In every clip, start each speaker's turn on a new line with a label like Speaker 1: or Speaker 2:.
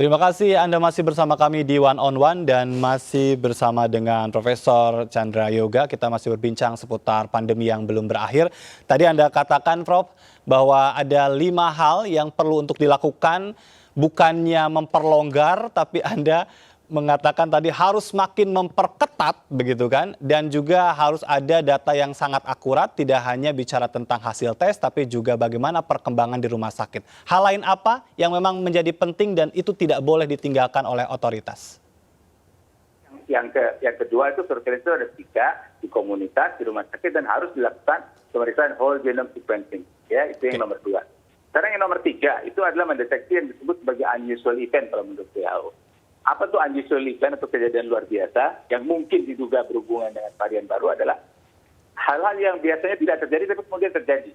Speaker 1: Terima kasih Anda masih bersama kami di One on One dan masih bersama dengan Profesor Chandra Yoga. Kita masih berbincang seputar pandemi yang belum berakhir. Tadi Anda katakan, Prof, bahwa ada 5 hal yang perlu untuk dilakukan, bukannya memperlonggar, tapi Anda mengatakan tadi harus makin memperketat, begitu kan? Dan juga harus ada data yang sangat akurat, tidak hanya bicara tentang hasil tes, tapi juga bagaimana perkembangan di rumah sakit. Hal lain apa yang memang menjadi penting dan itu tidak boleh ditinggalkan oleh otoritas?
Speaker 2: Yang kedua itu surveillance itu ada 3 di komunitas, di rumah sakit, dan harus dilakukan pemeriksaan whole genome sequencing. Ya, itu yang nomor 2. Sekarang yang nomor 3 itu adalah mendeteksi yang disebut sebagai unusual event kalau menurut WHO. Apa tuh unusual event atau kejadian luar biasa yang mungkin diduga berhubungan dengan varian baru adalah hal-hal yang biasanya tidak terjadi tapi kemudian terjadi.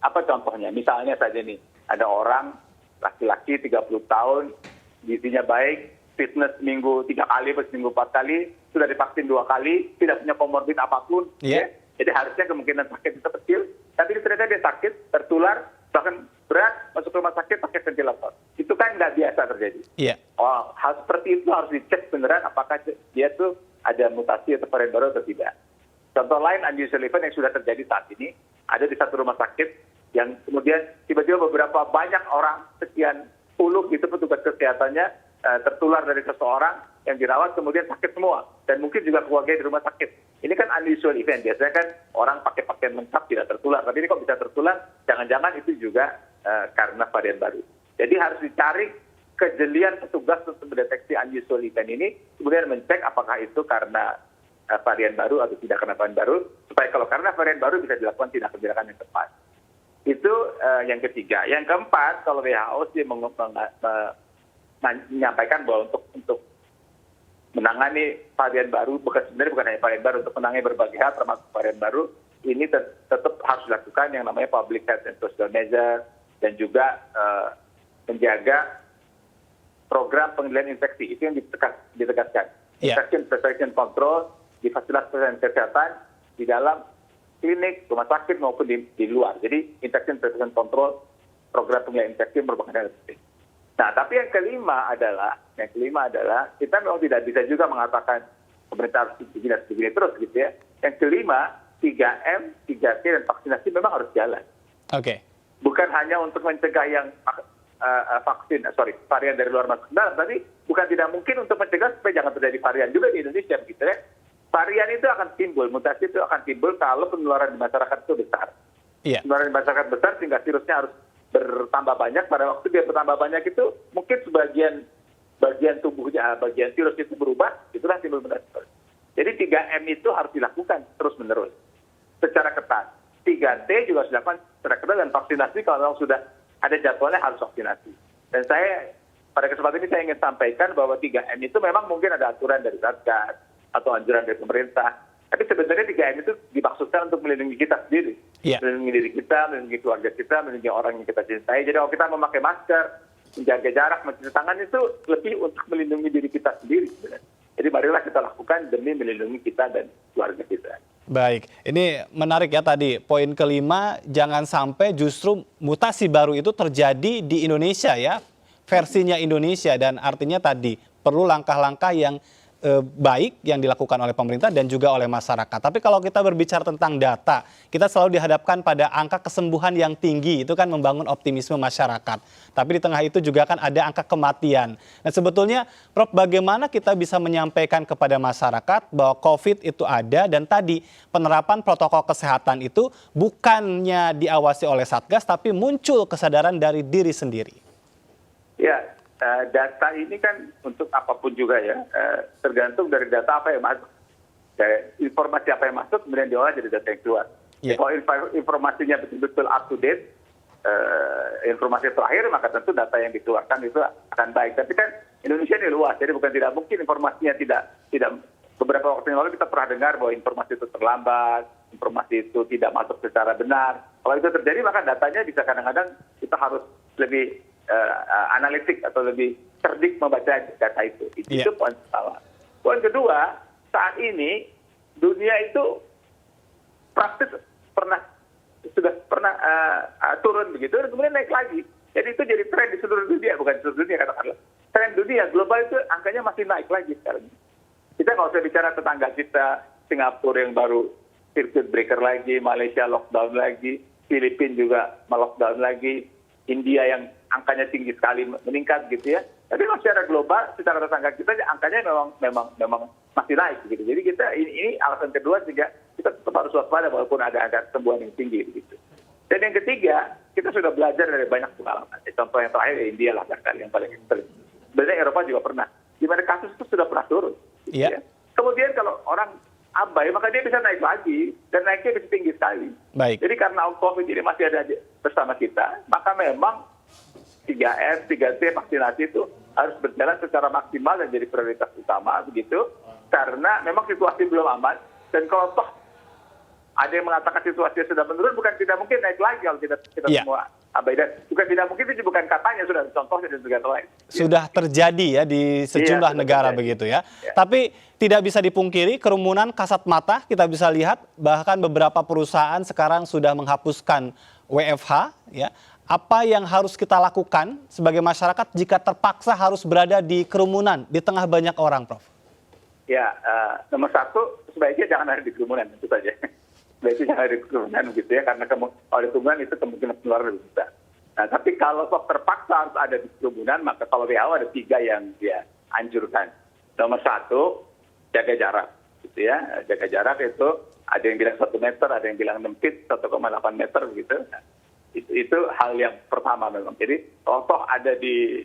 Speaker 2: Apa contohnya? Misalnya saja nih, ada orang laki-laki 30 tahun, gizinya baik, fitness seminggu 3 kali atau seminggu 4 kali, sudah divaksin 2 kali, tidak punya komorbid apapun. Ya. Jadi harusnya kemungkinan sakit itu kecil, tapi ternyata dia sakit, tertular, bahkan berat, masuk rumah sakit pakai ventilator. Itu kan nggak biasa terjadi.
Speaker 1: Iya.
Speaker 2: Oh, hal seperti itu harus dicek beneran apakah dia tuh ada mutasi atau varian baru atau tidak. Contoh lain unusual event yang sudah terjadi saat ini, ada di satu rumah sakit yang kemudian tiba-tiba beberapa banyak orang, sekian puluh gitu petugas kesehatannya tertular dari seseorang yang dirawat kemudian sakit semua. Dan mungkin juga keluarga di rumah sakit. Ini kan unusual event. Biasanya kan orang pakai pakaian lengkap tidak tertular. Tapi ini kok bisa tertular? Jangan-jangan itu juga karena varian baru. Jadi harus dicari kejelian petugas untuk mendeteksi unusual event ini, kemudian mencek apakah itu karena varian baru atau tidak karena varian baru, supaya kalau karena varian baru bisa dilakukan tindakan-tindakan yang tepat. Itu yang ketiga. Yang keempat, kalau WHO sih menyampaikan bahwa untuk menangani varian baru, sebenarnya bukan hanya varian baru, untuk menangani berbagai hal termasuk varian baru, ini tetap harus dilakukan yang namanya public health and social measure, dan juga menjaga program pengendalian infeksi. Itu yang ditegaskan. Infection prevention control di fasilitas kesehatan, di dalam klinik, rumah sakit maupun di luar. Jadi infection prevention control, program pengendalian infeksi merupakan hal penting. Nah, tapi yang kelima adalah kita memang tidak bisa juga mengatakan pemerintah harus begini terus gitu ya. Yang kelima, 3M, 3T dan vaksinasi memang harus jalan.
Speaker 1: Oke.
Speaker 2: Bukan hanya untuk mencegah yang varian dari luar masuk ke dalam, tapi bukan tidak mungkin untuk mencegah supaya jangan terjadi varian juga di Indonesia gitu ya. Varian itu akan timbul, mutasi itu akan timbul kalau penularan di masyarakat itu besar.
Speaker 1: Iya.
Speaker 2: Penularan di masyarakat besar sehingga virusnya harus bertambah banyak. Pada waktu dia bertambah banyak itu mungkin sebagian bagian tubuhnya, bagian virus itu berubah, itulah timbul mutasi. Jadi 3M itu harus dilakukan terus-menerus secara ketat. 3T juga harus dilakukan secara ketat, dan vaksinasi kalau memang sudah ada jadwalnya harus vaksinasi. Dan saya pada kesempatan ini saya ingin sampaikan bahwa 3M itu memang mungkin ada aturan dari Satgas atau anjuran dari pemerintah. Tapi sebenarnya 3M itu dimaksudkan untuk melindungi kita sendiri. Melindungi diri kita, melindungi keluarga kita, melindungi orang yang kita cintai. Jadi kalau kita memakai masker, menjaga jarak, mencuci tangan, itu lebih untuk melindungi diri kita sendiri sebenarnya. Jadi marilah kita lakukan demi melindungi kita dan keluarga kita.
Speaker 1: Baik, ini menarik ya tadi. Poin kelima, jangan sampai justru mutasi baru itu terjadi di Indonesia ya. Versinya Indonesia, dan artinya tadi perlu langkah-langkah yang baik yang dilakukan oleh pemerintah dan juga oleh masyarakat. Tapi kalau kita berbicara tentang data, kita selalu dihadapkan pada angka kesembuhan yang tinggi. Itu kan membangun optimisme masyarakat. Tapi di tengah itu juga kan ada angka kematian. Nah sebetulnya, Prof, bagaimana kita bisa menyampaikan kepada masyarakat bahwa COVID itu ada, dan tadi penerapan protokol kesehatan itu bukannya diawasi oleh Satgas, tapi muncul kesadaran dari diri sendiri.
Speaker 2: Ya. Data ini kan untuk apapun juga ya, tergantung dari data apa yang masuk. Informasi apa yang masuk kemudian diolah jadi data yang keluar. Kalau informasinya betul-betul up to date, informasi terakhir, maka tentu data yang dikeluarkan itu akan baik. Tapi kan Indonesia ini luas, jadi bukan tidak mungkin informasinya tidak. Beberapa waktu yang lalu kita pernah dengar bahwa informasi itu terlambat, informasi itu tidak masuk secara benar. Kalau itu terjadi, maka datanya bisa kadang-kadang kita harus lebih analitik atau lebih cerdik membaca data itu. Itu poin pertama. Poin kedua, saat ini dunia itu praktis sudah pernah turun begitu, dan kemudian naik lagi. Jadi itu jadi tren di seluruh dunia, bukan di seluruh dunia katakanlah. tren dunia global itu angkanya masih naik lagi sekarang. Kita nggak usah bicara tetangga kita, Singapura yang baru circuit breaker lagi, Malaysia lockdown lagi, Filipina juga melockdown lagi, India yang angkanya tinggi sekali meningkat gitu ya. Tapi kalau secara global, secara tetangga kita angkanya memang masih naik gitu. Jadi kita ini alasan kedua juga kita tetap harus waspada walaupun ada angka kesembuhan yang tinggi gitu. Dan yang ketiga, kita sudah belajar dari banyak pengalaman. Contoh yang terakhir ya India lah yang paling ekstrim. Sebenarnya Eropa juga pernah. Di mana kasus itu sudah pernah turun. Gitu ya. Kemudian kalau orang abai, maka dia bisa naik lagi. Dan naiknya bisa tinggi sekali.
Speaker 1: Baik.
Speaker 2: Jadi karena COVID ini masih ada bersama kita, maka memang 3M, 3T vaksinasi itu harus berjalan secara maksimal dan jadi prioritas utama begitu. Karena memang situasi belum aman. Dan kalau toh ada yang mengatakan situasi sudah menurun, bukan tidak mungkin naik lagi kalau kita semua abai. Dan bukan tidak mungkin itu bukan katanya, sudah contohnya di negara lain.
Speaker 1: Sudah terjadi ya di sejumlah negara begitu ya. Tapi tidak bisa dipungkiri kerumunan kasat mata kita bisa lihat, bahkan beberapa perusahaan sekarang sudah menghapuskan WFH ya. Apa yang harus kita lakukan sebagai masyarakat jika terpaksa harus berada di kerumunan di tengah banyak orang, Prof?
Speaker 2: Ya, nomor satu sebaiknya jangan ada di kerumunan, itu saja. Sebaiknya jangan ada di kerumunan gitu ya, karena kalau di kerumunan itu kemungkinan penularan lebih besar. Nah, tapi kalau terpaksa harus ada di kerumunan, maka kalau WHO ada 3 yang dia anjurkan. Nomor satu, jaga jarak, gitu ya. Jaga jarak itu ada yang bilang 1 meter, ada yang bilang 6 feet, 1,8 meter gitu. Nah, itu hal yang pertama memang. Jadi toh ada di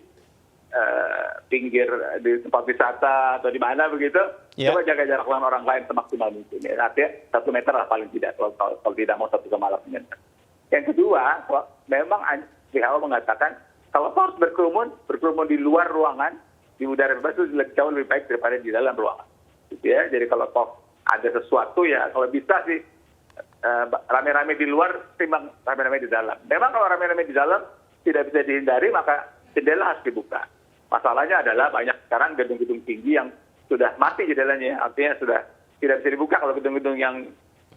Speaker 2: pinggir di tempat wisata atau di mana begitu, coba jaga jarak dengan orang lain semaksimal mungkin. Artinya 1 meter lah paling tidak, kalau tidak mau 1,8 meter. Yang kedua, memang WHO mengatakan kalau harus berkerumun di luar ruangan, di udara bebas itu jauh lebih baik daripada di dalam ruangan. Gitu ya. Jadi kalau ada sesuatu ya, kalau bisa sih rame-rame di luar timbang rame-rame di dalam. Memang kalau rame-rame di dalam tidak bisa dihindari, maka jendela harus dibuka. Masalahnya adalah banyak sekarang gedung-gedung tinggi yang sudah mati jendelanya, artinya sudah tidak bisa dibuka. Kalau gedung-gedung yang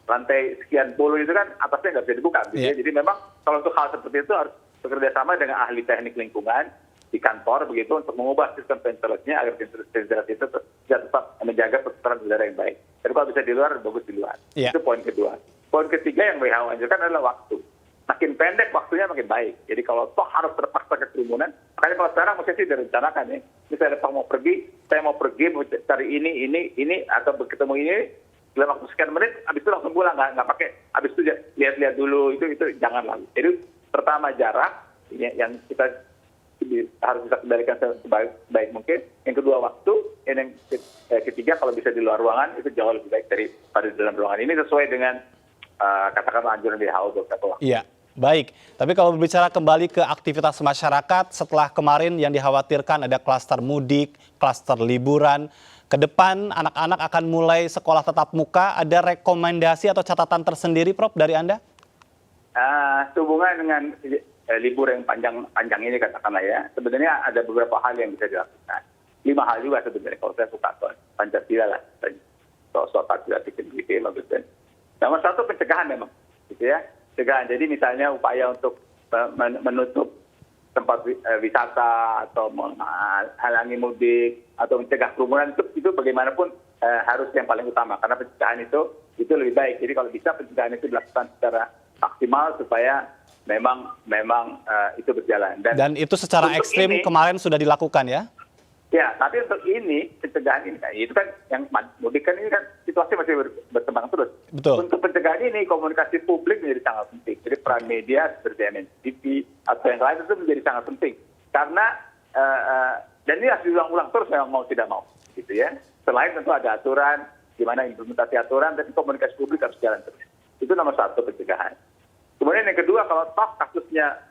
Speaker 2: lantai sekian puluh itu kan atasnya nggak bisa dibuka. Gitu ya. Jadi memang kalau untuk hal seperti itu harus bekerja sama dengan ahli teknik lingkungan di kantor begitu untuk mengubah sistem ventilasinya agar ventilasi itu tetap menjaga perputaran udara yang baik. Jadi kalau bisa di luar, bagus di luar. Itu poin kedua. Poin ketiga yang WHO anjurkan adalah waktu. Makin pendek waktunya makin baik. Jadi kalau toh harus terpaksa ke kerumunan, makanya kalau sekarang mesti sih direncanakan ya. Misalnya saya mau pergi mau cari ini atau ketemu ini dalam waktu sekian menit, habis itu langsung pulang, nggak pakai. Habis itu lihat-lihat dulu itu jangan lagi. Jadi pertama jarak yang kita harus bisa kendalikan sebaik mungkin. Yang kedua waktu, yang ketiga kalau bisa di luar ruangan itu jauh lebih baik daripada di dalam ruangan. Ini sesuai dengan katakanlah anjuran WHO beberapa waktu.
Speaker 1: Iya. Baik, tapi kalau berbicara kembali ke aktivitas masyarakat setelah kemarin yang dikhawatirkan ada klaster mudik, klaster liburan, ke depan anak-anak akan mulai sekolah tatap muka, ada rekomendasi atau catatan tersendiri, Prof, dari Anda?
Speaker 2: Sehubungan dengan libur yang panjang ini katakanlah ya, sebenarnya ada beberapa hal yang bisa dilakukan. 5 hal juga sebenarnya kalau saya suka Pancasila lah, soal patriotik gitu bagus. Nomor satu pencegahan memang, gitu ya. Pencegahan. Jadi misalnya upaya untuk menutup tempat wisata atau menghalangi mudik atau mencegah kerumunan itu bagaimanapun harus yang paling utama karena pencegahan itu lebih baik. Jadi kalau bisa pencegahan itu dilakukan secara maksimal supaya memang itu berjalan. Dan
Speaker 1: itu secara ekstrim kemarin sudah dilakukan ya?
Speaker 2: Ya, tapi untuk ini pencegahan ini itu kan yang mudik kan ini kan situasi masih berkembang terus.
Speaker 1: Betul.
Speaker 2: Untuk pencegahan ini komunikasi publik menjadi sangat penting. Jadi peran media seperti MNTV atau yang lain itu menjadi sangat penting karena dan ini harus diulang-ulang terus memang mau tidak mau, gitu ya. Selain tentu ada aturan, gimana implementasi aturan, tapi komunikasi publik harus jalan terus. Itu nomor satu pencegahan. Kemudian yang kedua kalau toh kasusnya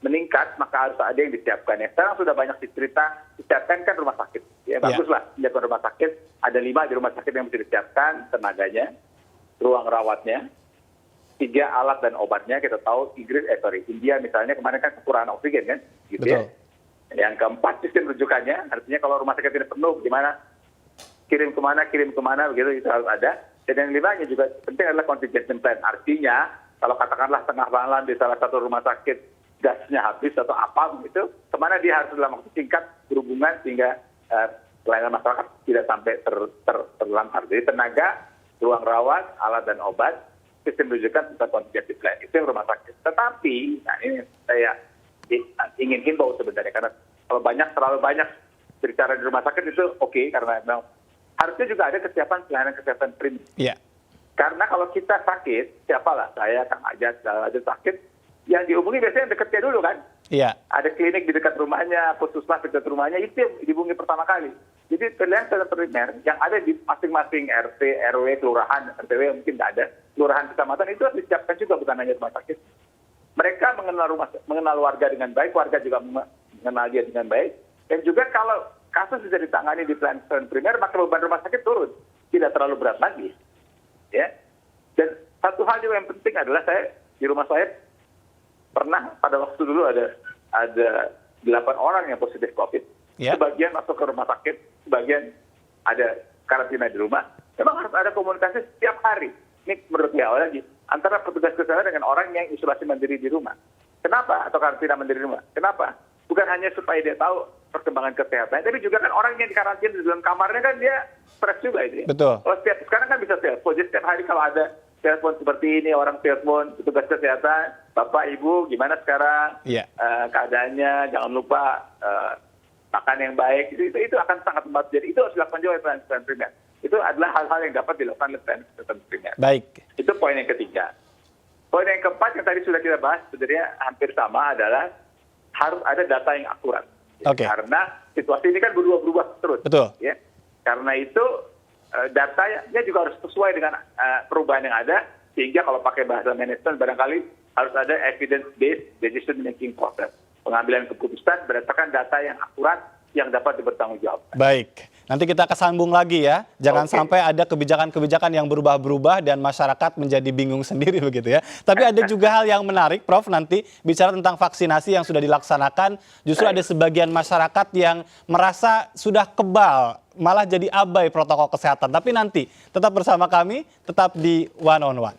Speaker 2: meningkat, maka harus ada yang disiapkan. Ya. Sekarang sudah banyak disiapkan kan rumah sakit. Ya, baguslah, menyiapkan rumah sakit. Ada 5 di rumah sakit yang mesti disiapkan, tenaganya, ruang rawatnya, 3 alat dan obatnya. Kita tahu India misalnya kemarin kan kekurangan oksigen kan. Gitu. Betul. Ya. Yang keempat, sistem rujukannya. Artinya kalau rumah sakit tidak penuh, gimana? Kirim kemana, begitu itu harus ada. Dan yang limanya juga penting adalah contingency plan. Artinya, kalau katakanlah tengah malam di salah satu rumah sakit gasnya habis atau apa gitu, kemana dia harus dalam waktu singkat berhubungan sehingga pelayanan masyarakat tidak sampai terlantar. Jadi tenaga, ruang rawat, alat dan obat, sistem rujukan serta contingency plan itu yang rumah sakit. Tetapi, nah ini saya ingin himbau sebenarnya karena kalau terlalu banyak berbicara di rumah sakit itu oke, karena memang harusnya juga ada kesiapan pelayanan kesehatan primer.
Speaker 1: Iya.
Speaker 2: Karena kalau kita sakit, siapalah saya, Kang Ajat, ada sakit, yang dihubungi biasanya yang dekatnya dulu kan.
Speaker 1: Iya.
Speaker 2: Ada klinik di dekat rumahnya, puskesmas di dekat rumahnya, itu yang dihubungi pertama kali. Jadi pelayanan kesehatan primer yang ada di masing-masing RT, RW, kelurahan, RTW mungkin tidak ada, kelurahan kecamatan itu harus disiapkan juga, bukan hanya rumah sakit. Mereka mengenal warga dengan baik, warga juga mengenal dia dengan baik, dan juga kalau kasus bisa ditangani di pelayanan kesehatan primer, maka beban rumah sakit turun, tidak terlalu berat lagi. Ya, dan satu hal juga yang penting adalah saya di rumah saya pernah pada waktu dulu ada 8 orang yang positif COVID.
Speaker 1: Yeah.
Speaker 2: Sebagian masuk ke rumah sakit, sebagian ada karantina di rumah. Memang harus ada komunikasi setiap hari. Ini menurut WHO lagi antara petugas kesehatan dengan orang yang isolasi mandiri di rumah. Kenapa? Atau karantina mandiri di rumah. Kenapa? Bukan hanya supaya dia tahu perkembangan kesehatan, tapi juga kan orang yang dikarantina di dalam kamarnya kan dia stres juga itu. Ya?
Speaker 1: Betul.
Speaker 2: Kalau sekarang kan bisa telepon. Jadi setiap hari kalau ada telepon seperti ini, orang telepon petugas kesehatan, Bapak, Ibu, gimana sekarang keadaannya? Jangan lupa makan yang baik. Itu akan sangat membantu. Jadi itu harus dilakukan juga oleh pelayanan kesehatan primer. Itu adalah hal-hal yang dapat dilakukan oleh pelayanan kesehatan primer.
Speaker 1: Baik.
Speaker 2: Itu poin yang ketiga. Poin yang keempat yang tadi sudah kita bahas sebenarnya hampir sama adalah harus ada data yang akurat.
Speaker 1: Oke.
Speaker 2: Karena situasi ini kan berubah-ubah terus.
Speaker 1: Betul.
Speaker 2: Ya. Karena itu datanya juga harus sesuai dengan perubahan yang ada, sehingga kalau pakai bahasa manajemen barangkali harus ada evidence-based decision making process. Pengambilan keputusan berdasarkan data yang akurat yang dapat dipertanggungjawabkan.
Speaker 1: Baik, nanti kita kesambung lagi ya. Jangan sampai ada kebijakan-kebijakan yang berubah-berubah dan masyarakat menjadi bingung sendiri begitu ya. Tapi ada juga hal yang menarik, Prof, nanti bicara tentang vaksinasi yang sudah dilaksanakan. Justru ada sebagian masyarakat yang merasa sudah kebal, malah jadi abai protokol kesehatan. Tapi nanti tetap bersama kami, tetap di One on One.